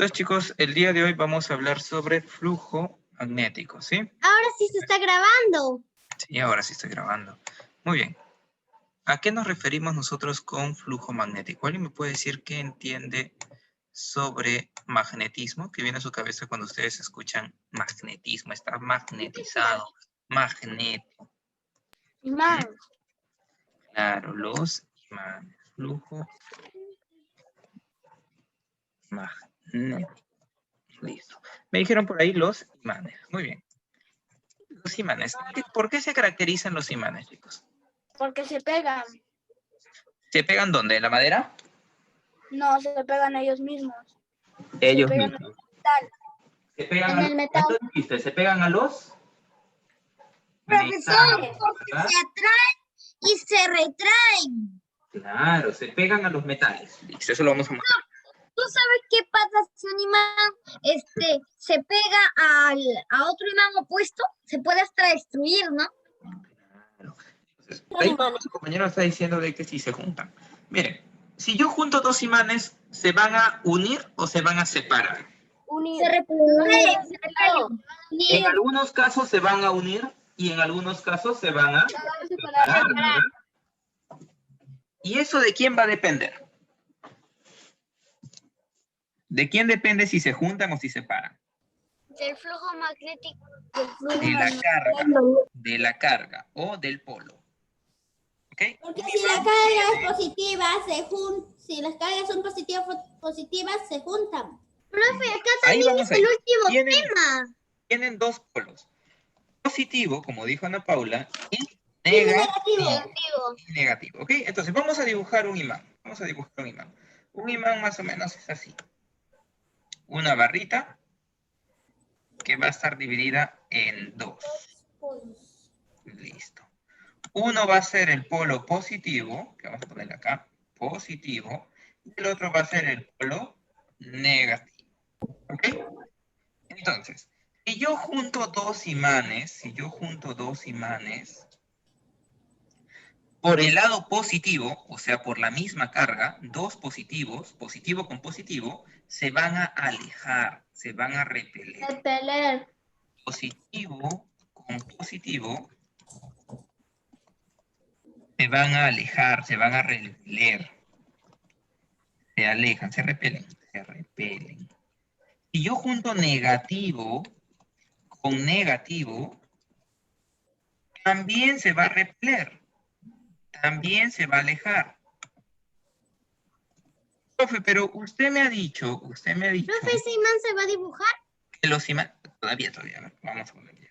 Entonces, chicos, el día de hoy vamos a hablar sobre flujo magnético, ¿sí? Ahora sí se está grabando. Sí, ahora sí estoy grabando. Muy bien. ¿A qué nos referimos nosotros con flujo magnético? ¿Alguien me puede decir qué entiende sobre magnetismo? Que viene a su cabeza cuando ustedes escuchan magnetismo. Está magnetizado. Magneto. Imán. Claro, los imanes. Flujo magnético. Listo. Me dijeron por ahí los imanes. Muy bien. Los imanes. ¿Por qué se caracterizan los imanes, chicos? Porque se pegan. ¿Se pegan dónde? ¿En la madera? No, se pegan ellos mismos. Ellos se pegan mismos. en el metal. ¿Se pegan En a los... el metal. ¿Cuánto dijiste? ¿Se pegan a los? Profesor, Metales, ¿verdad? se atraen y se retraen. Claro, se pegan a los metales. Listo, eso lo vamos a mostrar. ¿Tú sabes qué pasa si un imán se pega a otro imán opuesto? Se puede hasta destruir, ¿no? Claro. Entonces, ahí su compañero está diciendo de que si se juntan. Miren, si yo junto dos imanes, ¿se van a unir o se van a separar? Se repelen, se repelen. En algunos casos se van a unir y en algunos casos se van a separar, ¿verdad? ¿Y eso de quién va a depender? ¿De quién depende si se juntan o si se separan? Del flujo magnético. De la carga o del polo. ¿Ok? Porque si la carga es positiva, si las cargas son positivas, se juntan. Profe, acá Ahí también vamos es el último tema. Tienen dos polos. Positivo, como dijo Ana Paula, y negativo. negativo. ¿Ok? Entonces vamos a dibujar un imán. Vamos a dibujar un imán. Un imán más o menos es así. Una barrita que va a estar dividida en dos. Listo. Uno va a ser el polo positivo, que vamos a poner acá, positivo, y el otro va a ser el polo negativo. ¿Ok? Entonces, si yo junto dos imanes, por el lado positivo, o sea, por la misma carga, dos positivos, positivo con positivo, se van a alejar, se van a repeler. Positivo con positivo se van a alejar, se van a repeler. Se alejan, se repelen, se repelen. Si yo junto negativo con negativo, también se va a repeler, también se va a alejar. Profe, pero usted me ha dicho Profe, ¿ese imán se va a dibujar? que los imanes, todavía, a ver, vamos a poner ya.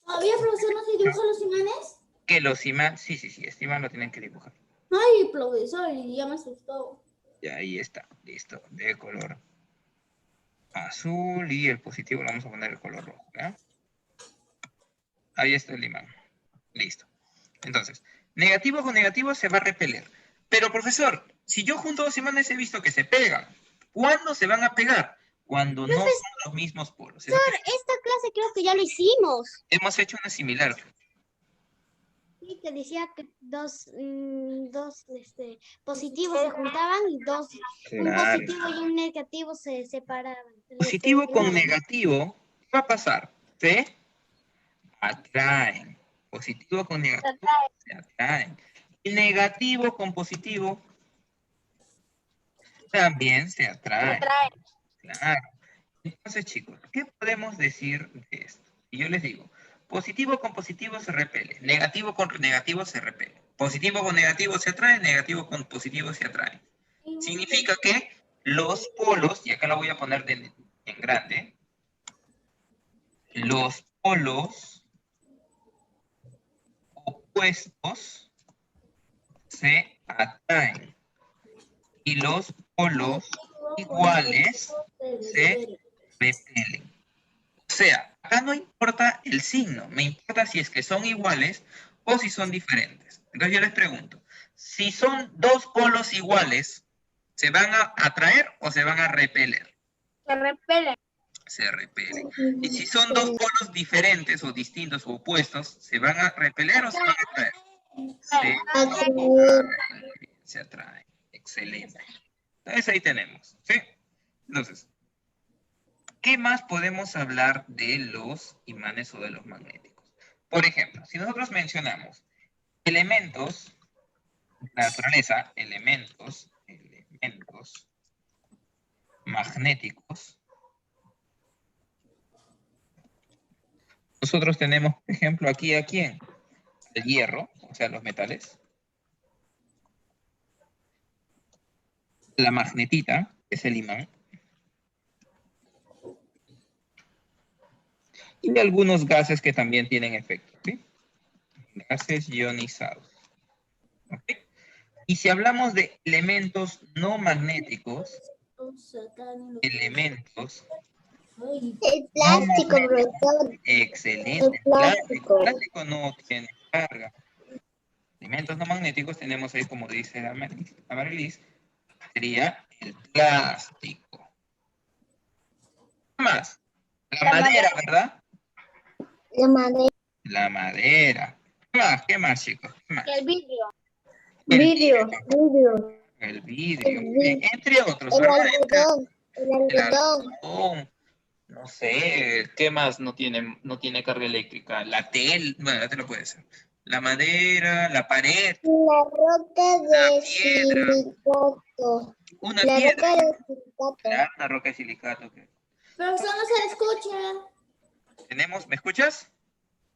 ¿Todavía, profesor, no se dibujan los imanes? Que los imanes, sí, este imán lo tienen que dibujar. Ay, profesor, ya me asustó. Y ahí está, listo, de color azul y el positivo lo vamos a poner de color rojo, ¿ya? Ahí está el imán, listo. Entonces, negativo con negativo se va a repeler. Pero, profesor, si yo junto dos imanes he visto que se pegan, ¿cuándo se van a pegar? Cuando no son los mismos polos. Profesor, esta clase creo que ya lo hicimos. Hemos hecho una similar. Sí, que decía que dos positivos se juntaban y un positivo y un negativo se separaban. Positivo con negativo, ¿qué va a pasar? Se atraen. Positivo con negativo se atraen. Y negativo con positivo también se atraen. Claro. Entonces, chicos, ¿qué podemos decir de esto? Y yo les digo, positivo con positivo se repele, negativo con negativo se repele, positivo con negativo se atrae, negativo con positivo se atrae. Significa que los polos, y acá lo voy a poner en grande, los polos opuestos se atraen y los polos iguales se repelen. O sea, acá no importa el signo, me importa si es que son iguales o si son diferentes. Entonces yo les pregunto, si son dos polos iguales, ¿se van a atraer o se van a repeler? Se repelen. Se repelen. Y si son dos polos diferentes o distintos o opuestos, ¿se van a repeler o se van a atraer? Se atraen. Excelente. Entonces ahí tenemos, ¿sí? Entonces, ¿qué más podemos hablar de los imanes o de los magnéticos? Por ejemplo, si nosotros mencionamos elementos, la naturaleza, elementos magnéticos, nosotros tenemos, por ejemplo, aquí a quién? El hierro, o sea, los metales. La magnetita, que es el imán. Y algunos gases que también tienen efecto, ¿sí? Gases ionizados. ¿Ok? Y si hablamos de elementos no magnéticos, elementos El no plástico, magnéticos, profesor. excelente. El El plástico, plástico. el plástico no tiene carga. Elementos no magnéticos tenemos ahí, como dice Amarilis, sería el plástico. ¿Qué más? La madera, ¿verdad? La madera. La madera. ¿Qué más, chicos? ¿Qué más? El vidrio. El Vidrio. Vidrio. El vidrio, El, vi- entre otros, el ¿verdad? algodón. El El algodón. algodón, no sé, ¿qué más no tiene carga eléctrica? Bueno, la tela puede ser. La madera, la pared, La roca la de piedra, silicato. una La piedra, roca de silicato. claro, una roca de silicato. Profesor, no se le escucha. ¿Tenemos? ¿Me escuchas?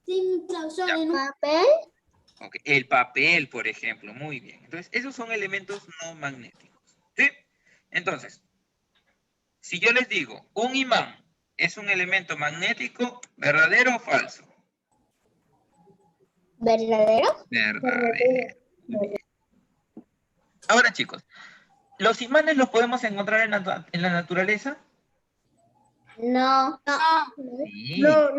Sí, profesor, Ya. en un... ¿Papel? Ok, el papel, por ejemplo, muy bien. Entonces, esos son elementos no magnéticos. ¿Sí? Entonces, si yo les digo, un imán es un elemento magnético, ¿verdadero o falso? ¿Verdadero? Verdadero. Ahora, chicos, ¿los imanes los podemos encontrar en la naturaleza? No. Sí, No.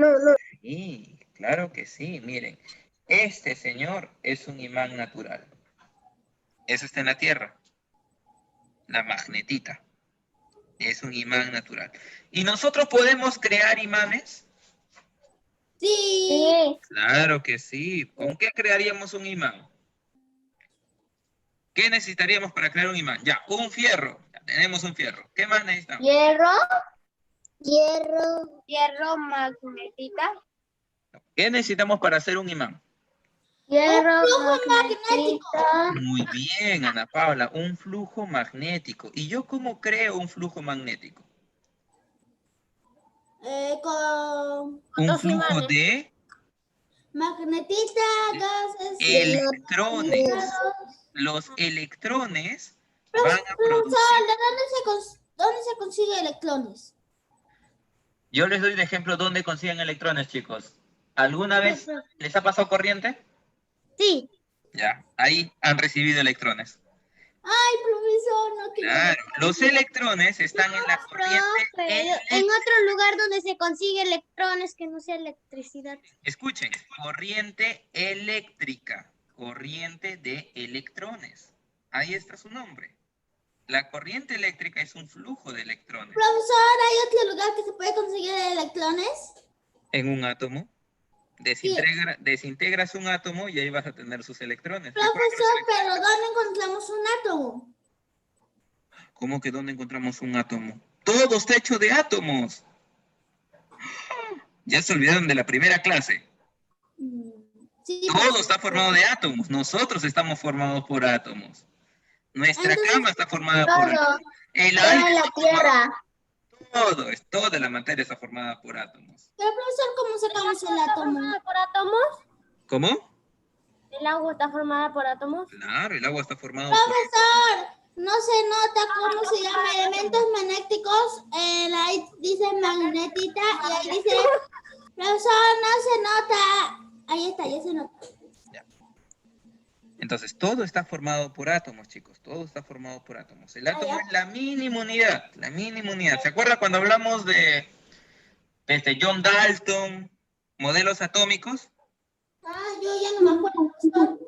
sí, claro que sí. Miren, este señor es un imán natural. Eso está en la Tierra, la magnetita. Es un imán natural. ¿Y nosotros podemos crear imanes? Sí. Sí. Claro que sí. ¿Con qué crearíamos un imán? ¿Qué necesitaríamos para crear un imán? Ya, un fierro. Ya tenemos un fierro. ¿Qué más necesitamos? Hierro. Hierro magnetita. ¿Qué necesitamos para hacer un imán? Hierro flujo magnetita. Muy bien, Ana Paula, un flujo magnético. ¿Y yo cómo creo un flujo magnético? Con Un flujo de magnetita, gases, electrones. ionizados. Los electrones van a Profesor, producir. ¿de dónde se consigue electrones? Yo les doy de ejemplo dónde consiguen electrones, chicos. ¿Alguna vez les ha pasado corriente? Sí. Ya, ahí han recibido electrones. Ay, profesor, no quiero. Claro, los electrones están en la corriente En otro lugar donde se consigue electrones que no sea electricidad. Escuchen, corriente eléctrica, corriente de electrones. Ahí está su nombre. La corriente eléctrica es un flujo de electrones. Profesor, ¿hay otro lugar que se puede conseguir electrones? En un átomo. Desintegras un átomo y ahí vas a tener sus electrones. Profesor, pero ¿dónde encontramos un átomo? ¿Cómo que dónde encontramos un átomo? Todo está hecho de átomos. Ya se olvidaron de la primera clase. Sí, Todo está formado de átomos. Nosotros estamos formados por átomos. Nuestra Entonces, cama está formada por átomos. El aire está formado. Toda la materia está formada por átomos. pero profesor, ¿cómo sacamos el átomo? ¿Por átomos? ¿Cómo? ¿El agua está formada por átomos? Claro, el agua está formado por... Profesor, no se nota cómo se llama elementos magnéticos. Ahí dice magnetita y ahí dice, profesor, no se nota. Ahí está, ya se nota. Ya. Entonces, todo está formado por átomos, chicos. Todo está formado por átomos. El átomo es la mínima unidad. La mínima unidad. ¿Se acuerdan cuando hablamos de John Dalton, modelos atómicos? Ah, yo ya no me acuerdo, profesor.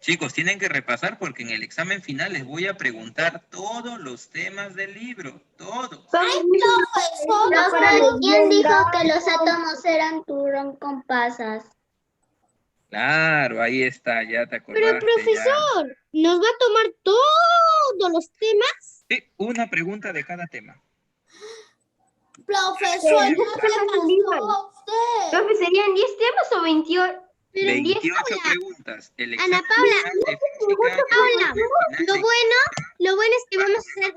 Chicos, tienen que repasar porque en el examen final les voy a preguntar todos los temas del libro. Todos. Ay, profesor. Profe, ¿quién dijo que los átomos eran turrón con pasas? Claro, ahí está, ya te acordaste. Pero profesor, ¿nos va a tomar todos los temas? Sí, una pregunta de cada tema. Profesor, Sí, ¿qué le pasó a usted? Profe, ¿serían 10 temas o 28? 28 preguntas. El Ana examen Paula, final de física. Paula, final lo de- bueno es que vamos a hacer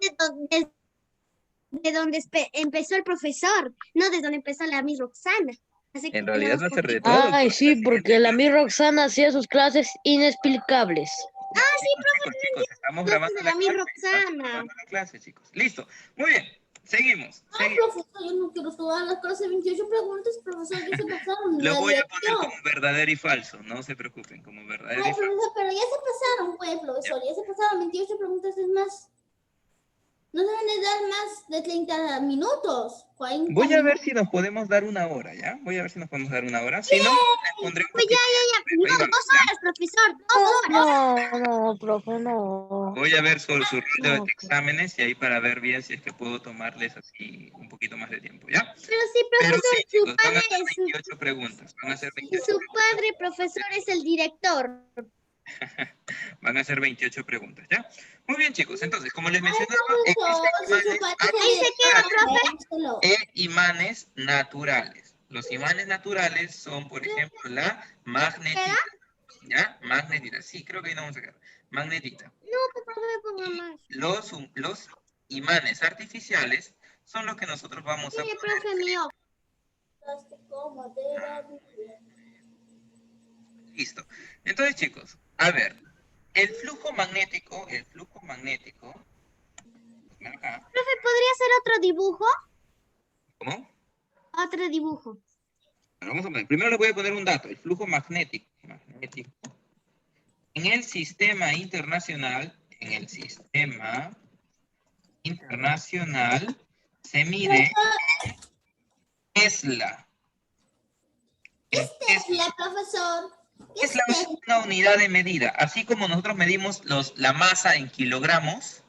de donde empezó el profesor, no de donde empezó la Miss Roxana. Así que En realidad va a ser de poquito. todo. Ay, sí, porque la mi Roxana hacía sus clases inexplicables. Chicos, estamos grabando de la la Miss clase. Estamos Roxana. grabando la clase, chicos. Listo. Muy bien. Seguimos. Ay, profesor, yo no quiero estudiar las clases 28 preguntas, profesor, ya se pasaron. Lo la voy a poner dirección. como verdadero y falso. No se preocupen, como verdadero Ay, y falso. profesor, pero ya se pasaron, pues, profesor, ya se pasaron 28 preguntas, es más. No deben de dar más de 30 minutos. 40 Voy a ver minutos. si nos podemos dar una hora, ¿ya? Voy a ver si nos podemos dar una hora. Si no, les pondré un Pues poquito. No, Ahí 2 vamos, ¿ya? horas, profesor, 2 horas. No, profe, no. Voy a ver su ritmo de No. exámenes y ahí para ver bien si es que puedo tomarles así un poquito más de tiempo, ¿ya? Pero sí, Pero profesor, sí, su chicos, van a padre ser es 28 preguntas. Van a ser 28 su padre, profesor, es el director. Van a ser 28 preguntas, ¿ya? Muy bien, chicos. Entonces, como les mencionaba, Profesor, existen si su imanes padre Ahí se queda, profe. déjelo. e imanes naturales. Los imanes naturales son, por ejemplo, la magnetita. ¿Ya? Magnetita. Sí, creo que ahí no vamos a quedar. Magnetita. No, profe, ponga más. Los imanes artificiales son los que nosotros vamos a Mire, poner. profe mío. Plástico, madera, Listo. Entonces, chicos, a ver, el flujo magnético, acá, Profe, ¿podría hacer otro dibujo? ¿cómo? Otro dibujo. Bueno, vamos a poner, primero les voy a poner un dato, el flujo magnético. En el sistema internacional, se mide Tesla. El Tesla la profesor. ¿Qué es es una unidad de medida. Así como nosotros medimos la masa en kilogramos,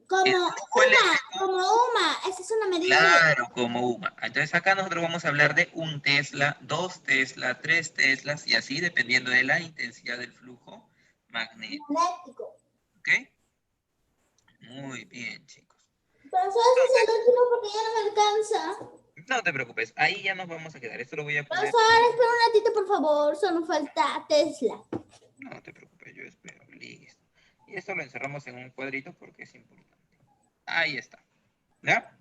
Como el flujo eléctrico, como UMA. Esa es una medida claro, como UMA. Entonces acá nosotros vamos a hablar de 1 Tesla, 2 Tesla, 3 Teslas y así dependiendo de la intensidad del flujo magnético. magnético. ¿Ok? Muy bien, chicos. Profesor, ese es el último porque ya no me alcanza. No te preocupes, ahí ya nos vamos a quedar. Esto lo voy a poner. Profesor, espera un ratito, por favor. Solo falta Tesla. No te preocupes, yo espero. Listo. Y esto lo encerramos en un cuadrito porque es importante. Ahí está. ¿Ya?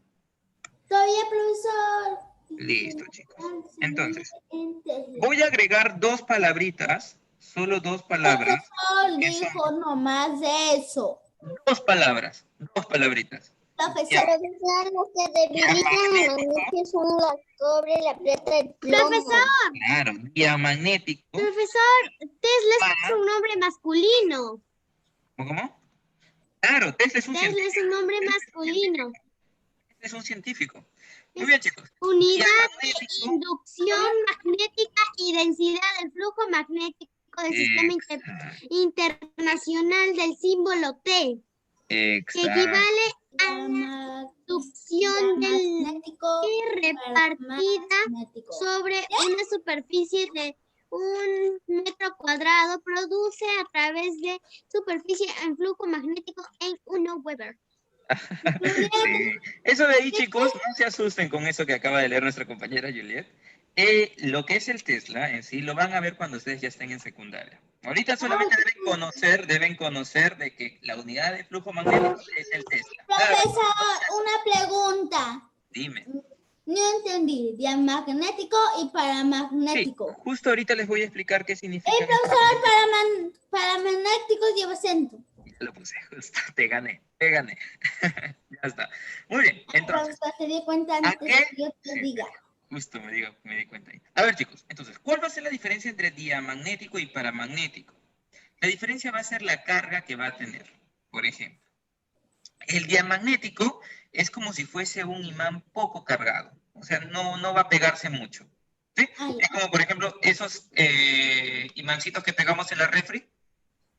Todavía, profesor. Listo, chicos. Entonces, En Tesla. voy a agregar 2 palabritas, solo 2 palabras. Profesor Eso. dijo no más de eso. 2 palabras, 2 palabritas. Profesor. Profesor, los que debilitan el magnesio son la cobre, la plata, el plomo. Profesor, Claro, diamagnético. profesor, Tesla es un nombre masculino. ¿Cómo? Claro, Tesla es un Tesla científico. es un nombre masculino. Es un científico. Muy bien, chicos. Unidad de Diamagnético. inducción magnética y densidad del flujo magnético del sistema internacional del símbolo T, que Exacto. equivale a la inducción del Magnético. repartida Magnético. sobre una superficie de 1 metro cuadrado, produce a través de superficie en flujo magnético en 1 Weber. Sí. Eso de ahí, chicos, no se asusten con eso que acaba de leer nuestra compañera Juliet. Lo que es el Tesla en sí lo van a ver cuando ustedes ya estén en secundaria. Ahorita solamente deben conocer de que la unidad de flujo magnético es el Tesla. Claro, Profesor, una pregunta. dime. No entendí. Diamagnético y paramagnético. Sí, justo ahorita les voy a explicar qué significa. Profesor, paramagnético lleva acento. Ya lo puse, justo, te gané. Ya está. Muy bien, entonces, Profesor, se dio cuenta antes ¿a de qué? que yo te Sí. diga. Justo me di cuenta ahí. A ver, chicos, entonces, ¿cuál va a ser la diferencia entre diamagnético y paramagnético? La diferencia va a ser la carga que va a tener. Por ejemplo, el diamagnético es como si fuese un imán poco cargado. O sea, no va a pegarse mucho. ¿Sí? Ah, ya. Es como, por ejemplo, esos imancitos que pegamos en la refri,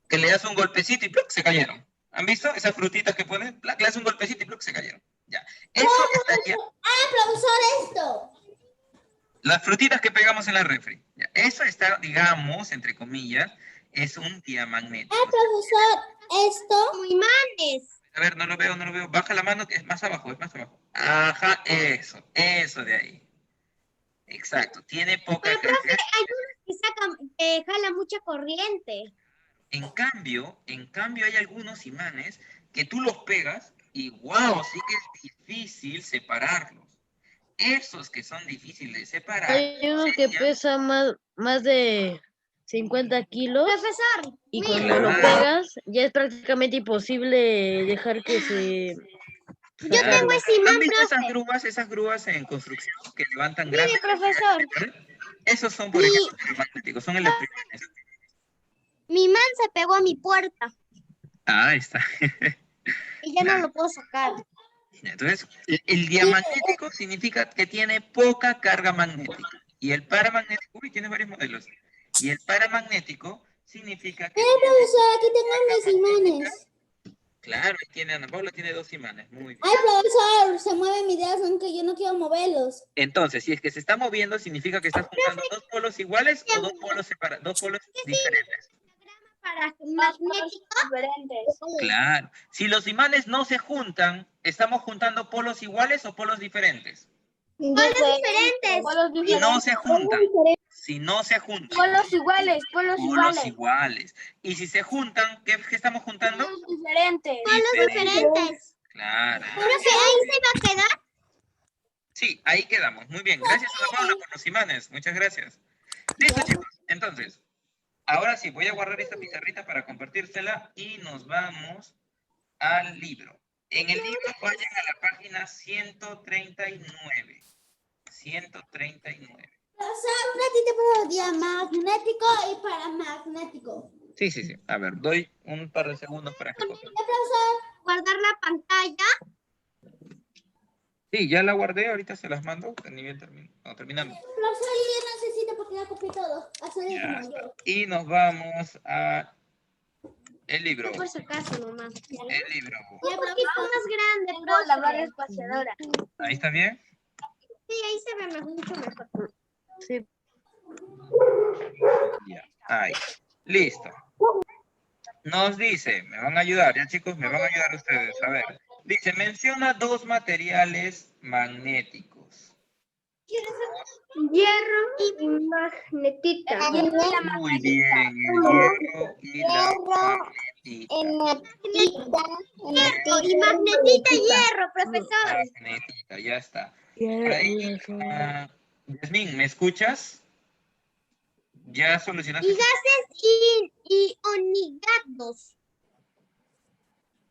que le das un golpecito y ¡pluc! Se cayeron. ¿Han visto? Esas frutitas que ponen, ¡plac! Le das un golpecito y ¡pluc! Se cayeron. Ya. Eso estaría... Profesor, esto. Las frutitas que pegamos en la refri. Ya, eso está, digamos, entre comillas, es un diamagnético. Profesor, esto. Como imanes. A ver, no lo veo. Baja la mano, que es más abajo, Ajá, eso de ahí. Exacto, tiene poca Pero, profe, carga. hay unos que jalan mucha corriente. En cambio hay algunos imanes que tú los pegas y wow, sí que es difícil separarlos. Esos que son difíciles de separar. Hay unos que serían- pesan más de 50 kilos Profesor, y mire, cuando lo Claro. pegas ya es prácticamente imposible dejar que se... yo Claro. tengo ese imán, ¿Han visto profe. esas grúas en construcción que levantan Mire, grandes profesor, cantidades? Esos son, por Mi- ejemplo, magnéticos, son electroimagnéticos. mi imán se pegó a mi puerta Ah, ahí está. y ya no Claro. lo puedo sacar. Entonces, el diamagnético significa que tiene poca carga magnética. Y el paramagnético, uy, tiene varios modelos. Y el paramagnético significa que Profesor, aquí tengo mis imanes. claro, y tiene, Ana Paula tiene 2 imanes, muy bien. Ay, profesor, se mueven mis dedos aunque yo no quiero moverlos. Entonces, si es que se está moviendo, significa que estás juntando 2 polos iguales o 2 polos separados, 2 polos diferentes. Para magnético, Claro. Si los imanes no se juntan, ¿estamos juntando polos iguales o polos diferentes? polos diferentes. Si no se juntan. Si no se juntan. Polos iguales, Polos iguales. Y si se juntan, ¿qué estamos juntando? diferentes. Polos diferentes. Claro. Profe, ahí se va a quedar. Sí, ahí quedamos. Muy bien. Gracias, Ana Paula, por los imanes. Muchas gracias. Listo, chicos. Entonces, ahora sí, voy a guardar esta pizarrita para compartírsela y nos vamos al libro. En el libro vayan a la página 139. 139. Profesor, un ratito por diamagnético y paramagnético. Sí. A ver, doy un par de segundos para que copien. Profesor, Guardar la pantalla. Sí, ya la guardé, ahorita se las mando. El nivel terminando. profesor, yo necesito porque ya copié todo. Así Ya como está. yo. Y nos vamos a el libro. Por si acaso, mamá. El libro. Un poquito más grande, profe. espaciadora. ¿Ahí está bien? Sí, ahí se ve mucho mejor. Sí. Ya. Ahí. Listo. Nos dice, me van a ayudar, ya chicos, me van a ayudar ustedes. A ver. Dice, menciona 2 materiales magnéticos. Hierro y magnetita. Muy bien, el hierro y la magnetita. Hierro y magnetita hierro, profesor. Magnetita, ya está. Por ahí, Yasmín, ¿me escuchas? ¿Ya solucionaste? Y gases ionizados.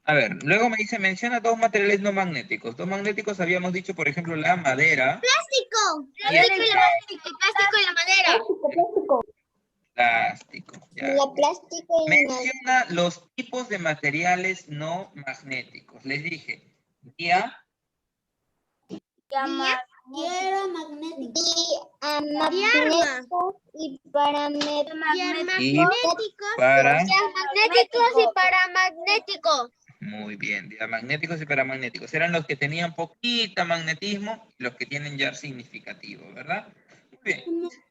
A ver, luego me dice, menciona 2 materiales no magnéticos. 2 magnéticos habíamos dicho, por ejemplo, la madera. Plástico. Y el Plástico y la madera. plástico. Ya. plástico Menciona los tipos de materiales no magnéticos. Les dije, hierro magnético. Magnético. Y paramagnético. Magnéticos. para... Magnéticos y paramagnéticos. Muy bien, diamagnéticos y paramagnéticos. Eran los que tenían poquita magnetismo y los que tienen ya significativo, ¿verdad? Muy bien.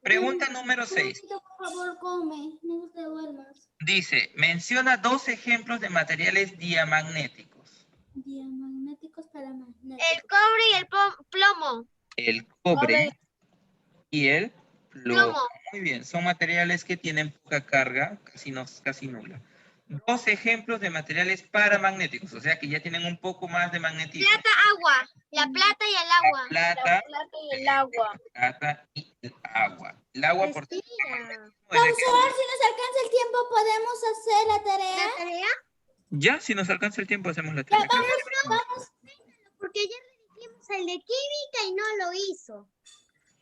Pregunta número 6. Por favor, come. No te duermas. Dice, menciona 2 ejemplos de materiales diamagnéticos. Diamagnéticos, paramagnéticos. El cobre y el plomo. El cobre y el plomo. Muy bien, son materiales que tienen poca carga, casi nula. 2 ejemplos de materiales paramagnéticos, o sea que ya tienen un poco más de magnetismo. Agua. La plata y el agua. Plata, y el agua. plata y el agua. El agua por Respira. Profesor, si nos alcanza el tiempo, ¿podemos hacer la tarea? ¿La tarea? Ya, si nos alcanza el tiempo, hacemos la tarea. Porque ayer le dijimos al de química y no lo hizo.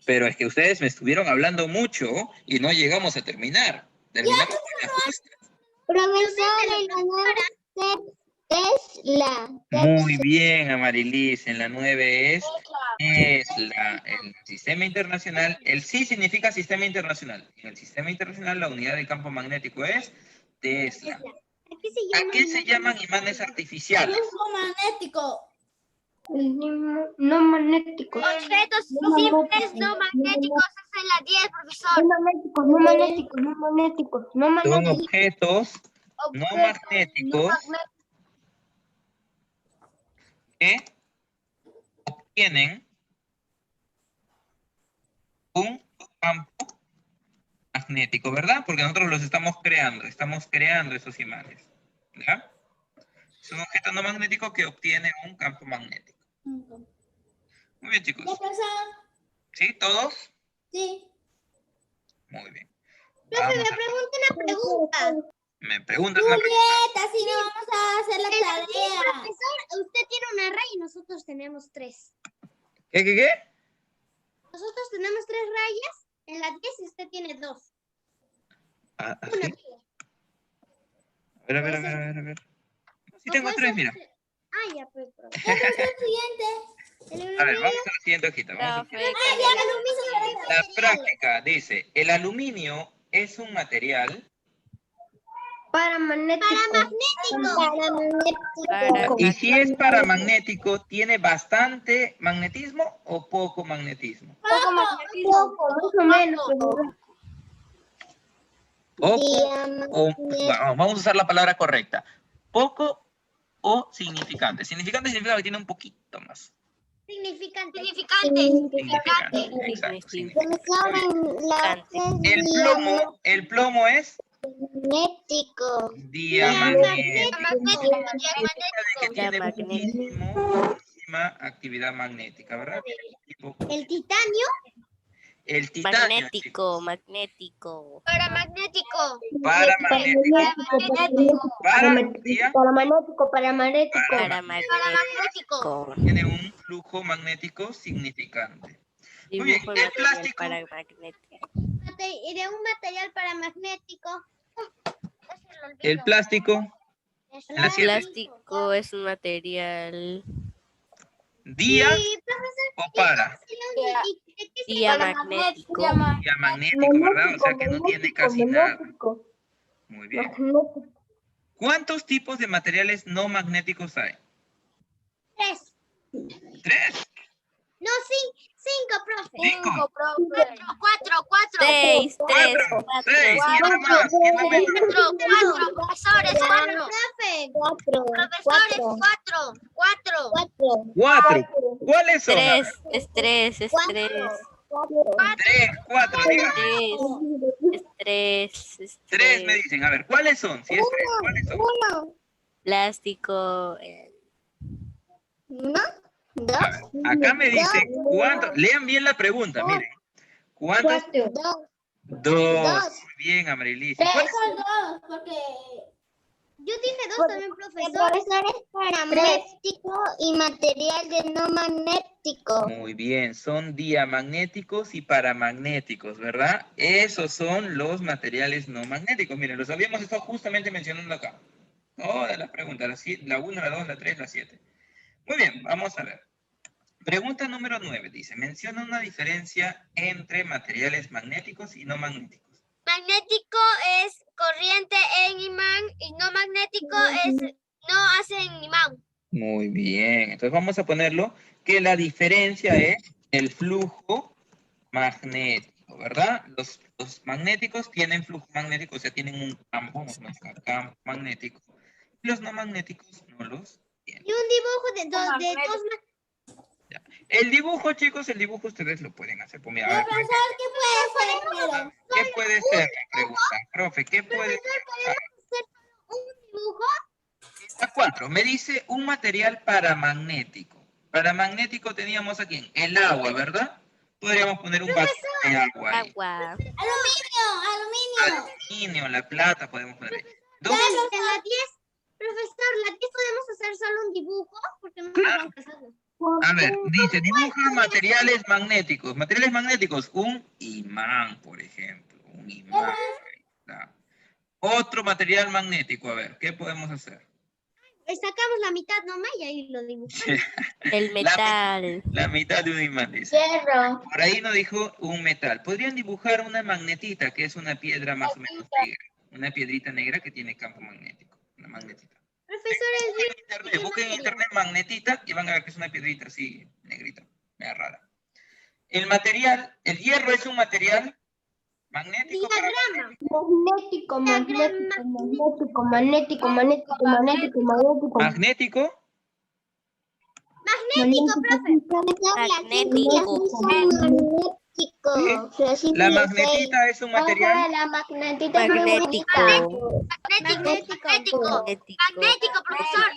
Pero es que ustedes me estuvieron hablando mucho y no llegamos a terminar. Terminamos con la justa. Profesor, es la Muy bien, Amarilis. En la 9 es Tesla. El sistema internacional, el sí significa sistema internacional. En el sistema internacional, la unidad de campo magnético es Tesla. ¿A qué se llaman imanes artificiales? magnético. No magnéticos. Objetos simples no magnéticos es en la 10, profesor. No magnéticos, no magnéticos, no magnéticos, no Son magnéticos. objetos no magnéticos. ¿Qué? tienen un campo magnético, ¿verdad? Porque nosotros los estamos creando esos imanes, ¿ya? Es un objeto no magnético que obtiene un campo magnético. Muy bien, chicos. ¿Ya, profesor? ¿Sí? ¿Todos? Sí. Muy bien. Profe, Vamos me a- pregunto una pregunta. Me preguntas una pregunta. Julieta, si no vamos a hacer la Sí, tarea. profesor, usted tiene una raya y nosotros tenemos 3. ¿Qué? Nosotros tenemos 3 rayas en la 10 y usted tiene 2. Ah, Una. ¿sí? A ver. Sí tengo 3, mira. Ah, ya, pues, profe. ¿Qué es el siguiente? A ver, vamos a la siguiente hojita. Ah, ya, La práctica dice, el aluminio es un material Paramagnético. y si es paramagnético, ¿tiene bastante magnetismo o poco magnetismo? Poco magnetismo. Más o menos. Bueno, vamos a usar la palabra correcta. Poco o significante. Significante significa que tiene un poquito más. Significante. Significante, exacto. Significante. El plomo es Magnético. diamagnético. Que tiene Diamagnético. muchísima actividad magnética, ¿verdad? El titanio. El titanio, chicos. Magnético. Paramagnético. Paramagnético. Tiene un flujo magnético significante. Muy bien, Dibujo el material plástico. paramagnético. Y de un material paramagnético. El plástico. El La siete. Plástico es un material Día o para. diamagnético. Diamagnético, ¿verdad? O sea que no tiene casi nada. Muy bien. ¿Cuántos tipos de materiales no magnéticos hay? 3. 3. No, sí. 5, profe. 5. 4. 6, 3, 6. ¿Quién da más? ¿Quién da menos? 4. Profesores, 4. Profe. Profesores, 4. 4. ¿Cuáles son? 3, es 3, es 3. 3, 4, dígame. 3, 3 me dicen. A ver, ¿cuáles son? Si es 3, ¿cuáles son? Plástico. A ver, acá me dicen cuántos. Lean bien la pregunta, miren. ¿Cuántos? 2. Muy bien, Amarilis. ¿Cuáles son? Son 2, porque... Yo tiene 2 también, profesor. Profesores paramagnético y material de no magnético. Muy bien, son diamagnéticos y paramagnéticos, ¿verdad? Esos son los materiales no magnéticos. Miren, los habíamos estado justamente mencionando acá. Todas las preguntas, la 1, la 2, la 3, la 7. Muy bien, vamos a ver. Pregunta número 9 dice, menciona una diferencia entre materiales magnéticos y no magnéticos. Magnético es corriente en imán y no magnético es no hacen imán. Muy bien, entonces vamos a ponerlo que la diferencia es el flujo magnético, ¿verdad? Los magnéticos tienen flujo magnético, o sea, tienen un campo, vamos a marcar campo magnético. Los no magnéticos no los tienen. Y un dibujo de dos El dibujo, chicos, el dibujo ustedes lo pueden hacer. Pues mira, a ver, Profesor, ¿qué puede ser primero? ¿qué puede ser? Me preguntan, profe, ¿qué puede ser? un dibujo. A 4, me dice un material paramagnético. Paramagnético teníamos aquí el agua, ¿verdad? Podríamos poner un vasito de agua ahí. Agua. Aluminio. Aluminio, la plata podemos poner ahí. Dos, En la 10, profesor, la 10 podemos hacer solo un dibujo porque no nos vamos a hacerlo. a ver, dice, dibuja materiales magnéticos. Materiales magnéticos, un imán, por ejemplo. Un imán. Ahí está. Otro material magnético, a ver, ¿qué podemos hacer? Sacamos la mitad nomás y ahí lo dibujamos. El metal. La mitad de un imán, dice. Hierro. Por ahí nos dijo un metal. Podrían dibujar una magnetita, que es una piedra más o menos negra. Una piedrita negra que tiene campo magnético. Una magnetita. Profesor, Busquen en internet magnetita y van a ver que es una piedrita así, negrita, media rara. El material, el hierro es un material magnético. Magnético. Magnético. Magnético, profe. Magnético. La magnetita es un material. La magnetita es Magnético. Magnético. Magnético, profesor.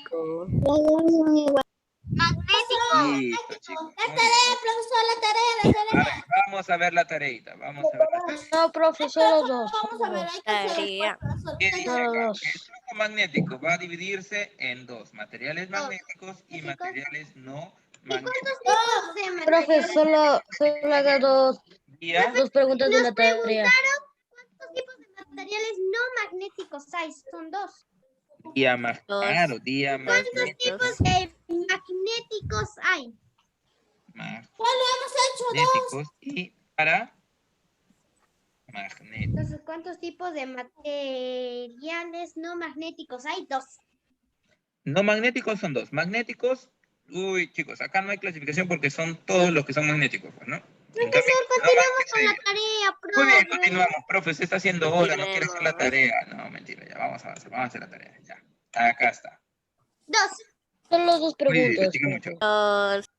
Magnético. Listo, chicos. La tarea, profesor, la tarea. Vamos a ver la tareita. Vamos a ver la tareita. No, profesor, los dos. Vamos a ver, hay que hacer Tarea. profesor. ¿Qué dice Solo acá? dos. El flujo magnético va a dividirse en dos, materiales magnéticos y materiales no magnéticos. Profe, solo haga dos Vía, preguntas de la tarea. ¿Cuántos tipos de materiales no magnéticos hay? Son dos. claro, día ¿Cuántos tipos de magnéticos hay? magnéticos y para magnéticos. Entonces, ¿cuántos tipos de materiales no magnéticos hay? Dos. No magnéticos son dos. Magnéticos, uy, chicos, acá no hay clasificación porque son todos los que son magnéticos, pues, ¿no? En cambio, Profesor, no continuamos con la magnéticos. tarea, Muy bien, profe. continuamos. Profe, se está haciendo hora, no quiere hacer la tarea. No, mentira, ya vamos a avanzar, vamos a hacer la tarea, ya. Acá está. Dos. Solo dos Muy bien, preguntas. chica, mucho.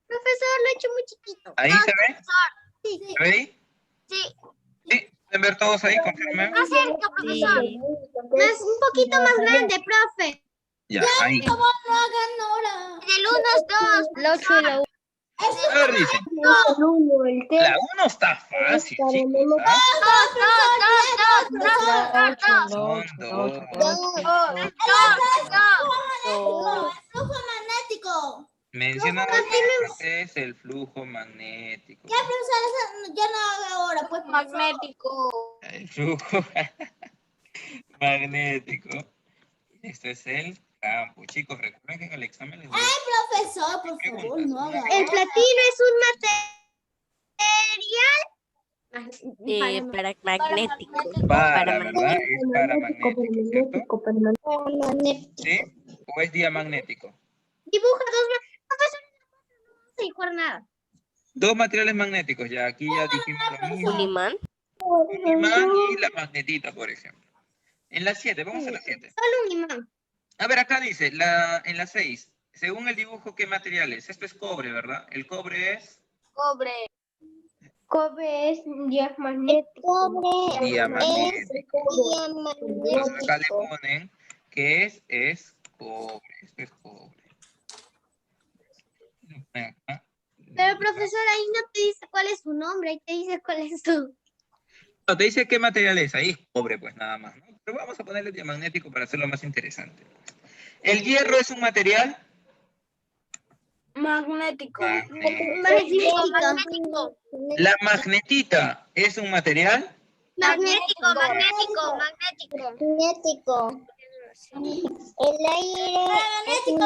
Profesor, lo he hecho muy chiquito. ¿Ahí se ve? Sí. ¿Se ve ahí? Sí. ¿Sí? ¿Pueden ver todos ahí? Confirmen. Más cerca, profesor. Más, un poquito más grande, profe. Ya, ahí. No hagan hora. El 1 es 2. La 8 y la 1. A ver, dicen. La 1 está fácil, chicos. ¿Ah? Son dos. Flujo magnético. Mencionan qué es el flujo magnético. Ya, profesor, ya no haga ahora, pues. Magnético. El flujo magnético. Este es el campo. Chicos, recuerden que en el examen les voy a Profesor, por favor, no haga El platino es un material. Para magnético. para, ¿verdad? Es paramagnético, ¿cierto? ¿Sí? ¿O es diamagnético? Dibuja dos. Profesor, no vamos a dibujar nada. Dos materiales magnéticos, ya aquí ya dijimos lo mismo. ¿Un imán? Un imán y la magnetita, por ejemplo. En la 7, vamos a la 7. Solo un imán. A ver, acá dice, en la 6, según el dibujo, ¿qué material es? Esto es cobre, ¿verdad? El cobre es Cobre. Cobre es diamagnético. diamagnético. Entonces acá le ponen que es cobre. Esto es cobre. Lo ponen acá. Pero profesor, ahí no te dice cuál es su nombre, ahí te dice cuál es su... No, te dice qué material es, ahí es cobre, pues nada más, ¿no? Pero vamos a ponerle diamagnético para hacerlo más interesante. ¿El hierro es un material? Magnético. Magnético. ¿La magnetita es un material? Magnético. El aire es un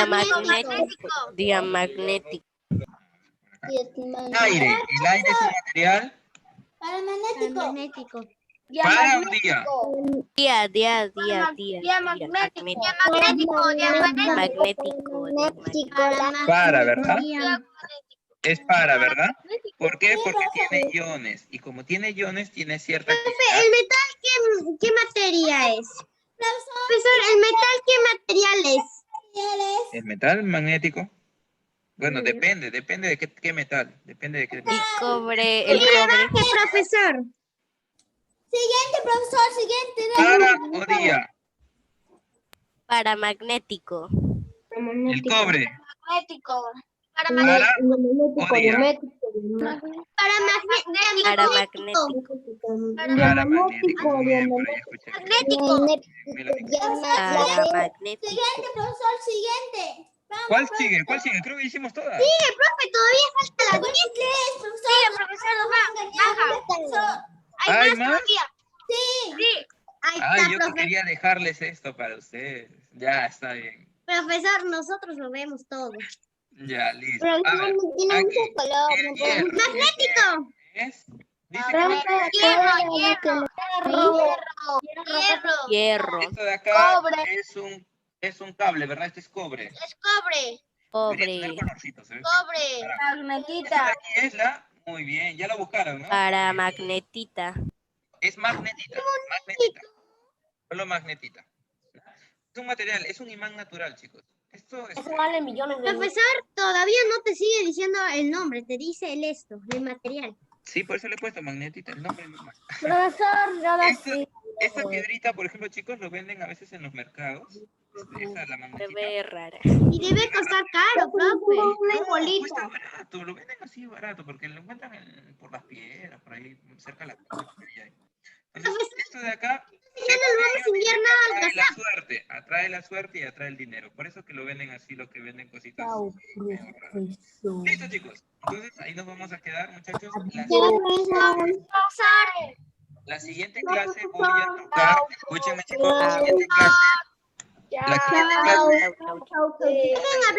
Magnético. Diamagnético. Aire. ¿El aire es un material? Magnético. Para un día. Para, ¿verdad? Es para, ¿verdad? ¿Por qué? Porque tiene iones. Y como tiene iones, tiene cierta actividad. ¿El metal qué materia es? Profesor, ¿el metal qué material es? ¿El metal magnético? Bueno, depende de qué metal. Depende de qué metal. El cobre. ¿Qué, profesor? Siguiente, profesor, siguiente. Para o día. Paramagnético. El cobre. Magnético. Para o día. Paramagnético. Muy bien, por ahí escuché. Magnético. Siguiente, profesor, siguiente. ¿Cuál sigue? Creo que hicimos todas. Profe, todavía falta la 10. Profesor, ¿Hay más? sí. Ahí Ay, está, yo profe. quería dejarles esto para ustedes. Ya, está bien. Profesor, nosotros lo vemos todo. Ya, listo. A ver, aquí. El hierro. Magnético. ¿Es? Dice Hierro. esto de acá es un cable, ¿verdad? Este es cobre. Es cobre. Debería tener colorcitos, ¿se ve? Cobre. Esta de Magnetita. aquí es la... Muy bien, ya lo buscaron, ¿no? Paramagnetita. Es magnetita. Magnetita. Solo magnetita. Es un material, es un imán natural, chicos. Esto es... Eso vale millones de euros. Profesor, todavía no te sigue diciendo el nombre, te dice el el material. Sí, por eso le he puesto magnetita, el nombre nomás. Profesor, yo sí. Esta piedrita, por ejemplo, chicos, lo venden a veces en los mercados. Esa es la Se magnetita. ve rara. Y debe costar caro, profe. No, cuesta barato, lo venden así barato, porque lo encuentran por las piedras, por ahí, cerca de la costa. Entonces, esto de acá Ya no vamos a enviar nada al atrae la WhatsApp. suerte, atrae la suerte y atrae el dinero. Por eso que lo venden así, lo que venden cositas. Listo, chicos. Entonces, ahí nos vamos a quedar, muchachos. La siguiente clase voy a tocar, escúchenme, chicos, la siguiente clase. La siguiente clase. Pueden hablar